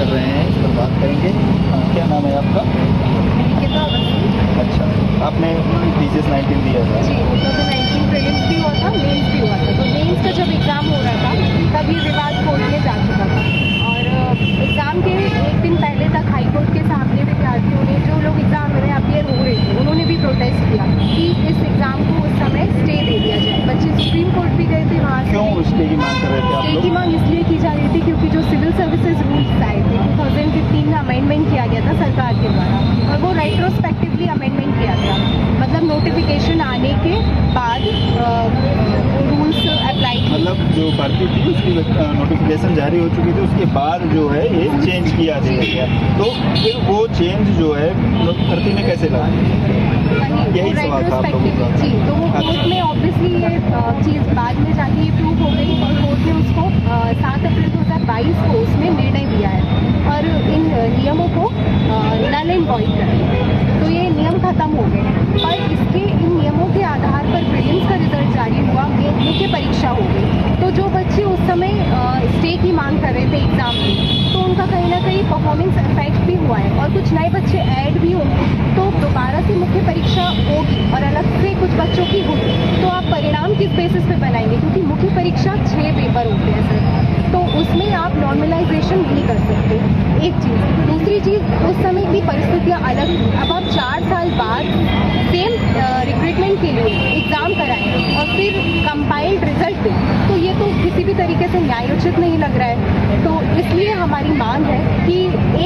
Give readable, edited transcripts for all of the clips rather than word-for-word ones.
कर रहे हैं, इस पर बात करेंगे। क्या नाम है आपका? अच्छा, आपने TCS 19 दिया था? जी, 2019 प्रीलिम्स भी हुआ था, मेंस भी हुआ था। तो मेंस का जब एग्ज़ाम हो रहा था तब ये विवाद कोर्ट में जा चुका था और एग्ज़ाम के एक दिन पहले तक हाई कोर्ट के सामने विद्यार्थियों ने, जो लोग एग्ज़ाम में अपियर हो रहे थे, उन्होंने भी प्रोटेस्ट किया कि इस एग्ज़ाम को उस समय स्टे दे दिया जाए। बच्चे सुप्रीम कोर्ट भी गए थे वहाँ से। क्यों स्टे की मांग कर रहे थे आप स्टे लोग? की मांग इसलिए की जा रही थी क्योंकि जो सिविल सर्विसेज रूल्स आए थे 2015 में अमेंडमेंट किया गया था सरकार के द्वारा और वो रेट्रोस्पेक्टिवली अमेंडमेंट किया गया, मतलब नोटिफिकेशन आने के बाद रूल्स अप्लाई किए। मतलब जो भर्ती थी उसकी नोटिफिकेशन जारी हो चुकी थी, उसके बाद जो है ये चेंज किया गया, तो फिर वो चेंज जो है भर्ती में कैसे लगा? यही सवाल था आप लोगों का। जी, तो वो कोर्ट में ऑब्वियसली ये चीज़ बाद में जाके ये प्रूव हो गई और कोर्ट ने उसको 7 अप्रैल 2022 को उसमें निर्णय दिया है और इन नियमों को नल एंड वॉइड कर दिया। तो ये नियम खत्म हो गए और इसके इन नियमों के आधार पर प्रीलिम्स का रिजल्ट जारी हुआ, मुख्य परीक्षा हो गई। तो जो बच्चे उस समय स्टे की मांग कर रहे थे एग्ज़ाम की, तो उनका कहीं ना कहीं परफॉर्मेंस इफेक्ट भी हुआ है और कुछ नए बच्चे ऐड भी होंगे, तो दोबारा से मुख्य परीक्षा होगी और अलग से कुछ बच्चों की होगी, तो आप परिणाम किस बेसिस पे बनाएंगे? क्योंकि मुख्य परीक्षा 6 पेपर होते हैं सर, तो उसमें आप नॉर्मलाइजेशन नहीं कर सकते, एक चीज़। दूसरी चीज़, उस समय की परिस्थितियाँ अलग थी। अब आप 4 साल बाद सेम रिक्रूटमेंट के लिए एग्ज़ाम कराएं और फिर कंपाइल्ड रिजल्ट दें, तो ये तो किसी भी तरीके से न्यायोचित नहीं लग रहा है। तो इसलिए हमारी मांग है कि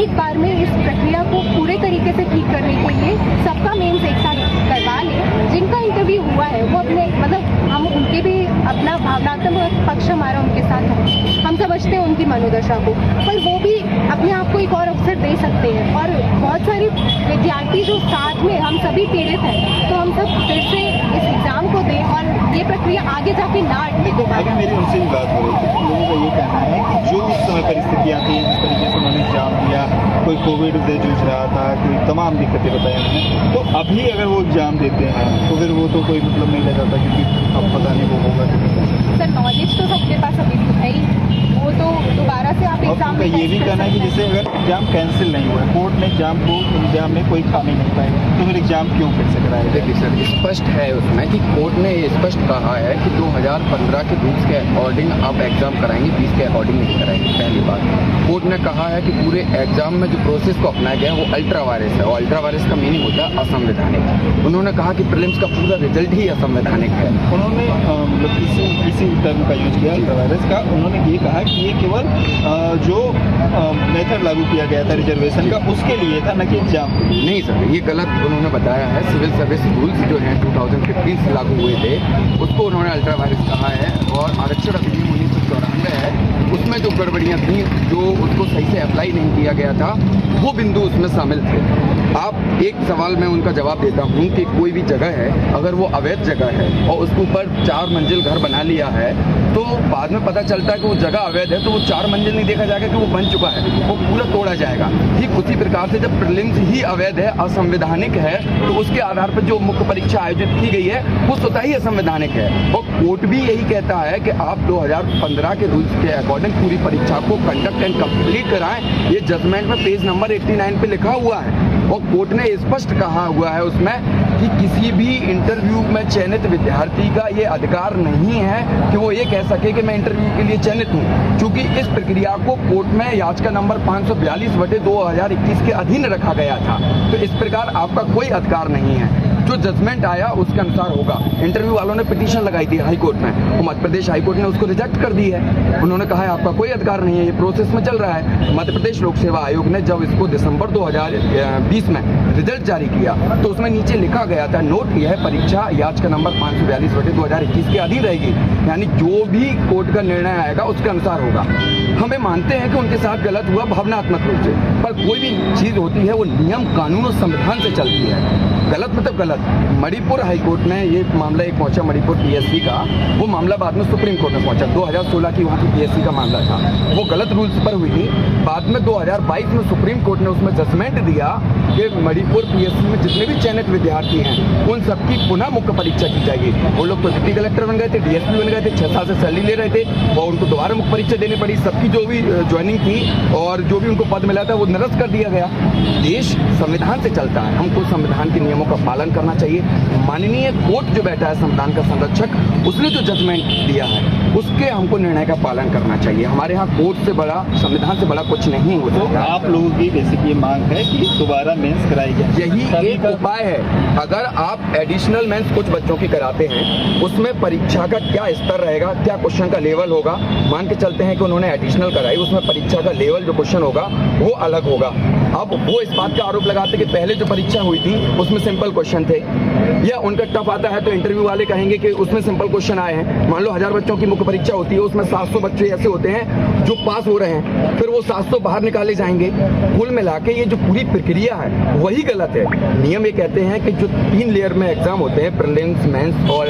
एक बार में इस प्रक्रिया को पूरे तरीके से ठीक करने के लिए सबका मेंस एक साथ करवा लें। जिनका इंटरव्यू हुआ है वो अपने, मतलब हम उनके भी अपना भावनात्मक पक्ष हमारा उनके साथ है, हम समझते हैं उनकी मनोदशा को, पर वो भी अपने आप को एक और अवसर दे सकते हैं। और बहुत सारे विद्यार्थी जो साथ में हम सभी पीड़ित हैं, तो हम सब फिर से इस एग्ज़ाम को दें और ये प्रक्रिया आगे जाके ना अटके दोबारा। अभी मेरी उनसे भी बात हो रही थी, लोगों का ये कहना है कि जो उस समय परिस्थितियाँ थी, जिस तरीके से उन्होंने एग्जाम दिया, कोई कोविड से जूझ रहा था, कोई तमाम दिक्कतें बताई उन्होंने, तो अभी अगर वो एग्जाम देते हैं तो फिर वो तो कोई मतलब नहीं लगा था, क्योंकि अब पता नहीं वो होगा कि सर नॉलेज तो सबके पास अभी है ही, वो तो दोबारा से आप एग्जाम में ये भी कहना है कि जैसे अगर एग्जाम कैंसिल नहीं हुआ, कोर्ट ने एग्जाम में कोई खामी नहीं पाई, तो फिर एग्जाम क्यों फिर से कराया? देखिए सर, स्पष्ट है उसमें कि कोर्ट ने ये स्पष्ट कहा है कि 2015 के रूल्स के अकॉर्डिंग आप एग्जाम कराएंगे, फीस के अकॉर्डिंग नहीं कराएंगे। पहली बात, कोर्ट ने कहा है कि पूरे एग्जाम में जो प्रोसेस को अपनाया गया है वो अल्ट्रा वायरस है, और अल्ट्रा वायरस का मीनिंग होता है असंवैधानिक। उन्होंने कहा कि प्रीलिम्स का पूरा रिजल्ट ही असंवैधानिक है। उन्होंने इसी टर्म का यूज किया अल्ट्रा वायरस का। उन्होंने ये कहा कि ये केवल जो मेथड लागू किया गया था रिजर्वेशन का उसके लिए था, न कि एग्जाम। नहीं सर, ये गलत उन्होंने बताया है। सिविल सर्विस रूल्स जो हैं 2015 से लागू हुए थे उसको उन्होंने अल्ट्रा वायरस कहा है, और आरक्षण अधिनियम 1994 है, उसमें जो गड़बड़ियाँ थी, जो उसको सही से अप्लाई नहीं किया गया था, वो बिंदु उसमें शामिल थे। आप एक सवाल में उनका जवाब देता हूँ कि कोई भी जगह है, अगर वो अवैध जगह है और उसके ऊपर 4 मंजिल घर बना लिया है, तो बाद में पता चलता है कि वो जगह अवैध है, तो वो 4 मंजिल नहीं देखा जाएगा कि वो बन चुका है, वो पूरा तोड़ा जाएगा। ठीक उसी प्रकार से जब प्रीलिम्स ही अवैध है, असंवैधानिक है, तो उसके आधार पर जो मुख्य परीक्षा आयोजित की गई है वो स्वतः ही असंवैधानिक है। और कोर्ट भी यही कहता है कि आप 2015 के रूल्स के अकॉर्डिंग पूरी परीक्षा को कंडक्ट एंड कंप्लीट कराएं। ये जजमेंट में पेज नंबर 89 पे लिखा हुआ है, और कोर्ट ने स्पष्ट कहा हुआ है उसमें कि किसी भी इंटरव्यू में चयनित विद्यार्थी का ये अधिकार नहीं है कि वो ये कह सके कि मैं इंटरव्यू के लिए चयनित हूँ, क्योंकि इस प्रक्रिया को कोर्ट में याचिका नंबर 542/2021 के अधीन रखा गया था। तो इस प्रकार आपका कोई अधिकार नहीं है, जो जजमेंट आया उसके अनुसार होगा। इंटरव्यू वालों ने पिटीशन लगाई थी हाई कोर्ट में, तो मध्य प्रदेश हाई कोर्ट ने उसको रिजेक्ट कर दी है। उन्होंने कहा है आपका कोई अधिकार नहीं है, ये प्रोसेस में चल रहा है। मध्य प्रदेश लोक सेवा आयोग ने जब इसको दिसंबर 2020 में रिजल्ट जारी किया, तो उसमें नीचे लिखा गया था, नोट यह परीक्षा याचिका नंबर 542/2021 के अधीन रहेगी, यानी जो भी कोर्ट का निर्णय आएगा उसके अनुसार होगा। हमें मानते हैं कि उनके साथ गलत हुआ भावनात्मक रूप से, पर कोई भी चीज़ होती है वो नियम, कानून और संविधान से चलती है। गलत मतलब गलत। मणिपुर हाई कोर्ट ने ये मामला एक पहुंचा मणिपुर पीएससी का, वो मामला बाद में सुप्रीम कोर्ट में पहुंचा। 2016 की वहाँ की पीएससी का मामला था, वो गलत रूल्स पर हुई थी। बाद में 2022 में सुप्रीम कोर्ट ने उसमें जजमेंट दिया कि मणिपुर पीएससी में जितने भी चयनित विद्यार्थी हैं उन सबकी पुनः मुख्य परीक्षा की जाएगी। वो लोग तो डिप्टी कलेक्टर बन गए थे, डीएसपी बन गए थे, 6 साल से सैलरी ले रहे थे और उनको दोबारा मुख्य परीक्षा देनी पड़ी। सबकी जो भी ज्वाइनिंग थी और जो भी उनको पद मिला था वो निरस्त कर दिया गया। देश संविधान से चलता है, हमको संविधान के नियमों का पालन करना चाहिए। माननीय कोर्ट जो बैठा है संविधान का संरक्षक, उसने जो जजमेंट दिया है उसके हमको निर्णय का पालन करना चाहिए। हमारे यहाँ कोर्ट से बड़ा, संविधान से बड़ा कुछ नहीं हो तो सकता। आप लोगों की बेसिकली मांग है कि दोबारा मेंस कराई जाए, यही एक उपाय है। अगर आप एडिशनल मेंस कुछ बच्चों की कराते हैं, उसमें परीक्षा का क्या स्तर रहेगा, क्या क्वेश्चन का लेवल होगा। मान के चलते हैं कि उन्होंने एडिशनल कराई, उसमें परीक्षा का लेवल जो क्वेश्चन होगा वो अलग होगा। अब वो इस बात का आरोप लगाते कि पहले जो परीक्षा हुई थी उसमें सिंपल क्वेश्चन थे, या उनका टफ आता है तो इंटरव्यू वाले कहेंगे कि उसमें सिंपल क्वेश्चन आए हैं। मान लो 1000 बच्चों की मुख्य परीक्षा होती है, उसमें 700 बच्चे ऐसे होते हैं जो पास हो रहे हैं, फिर वो 700 बाहर निकाले जाएंगे। कुल मिला के ये जो पूरी प्रक्रिया है वही गलत है। नियम ये कहते हैं कि जो 3 लेयर में एग्जाम होते हैं, प्रीलिम्स, मेंस और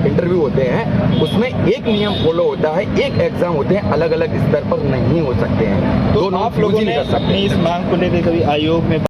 इंटरव्यू होते हैं, उसमें एक नियम फॉलो होता है, एक एग्जाम होते हैं, अलग अलग स्तर पर नहीं हो सकते हैं। तो आप लोगों ने अपनी इस मांग को लेकर कभी आयोग में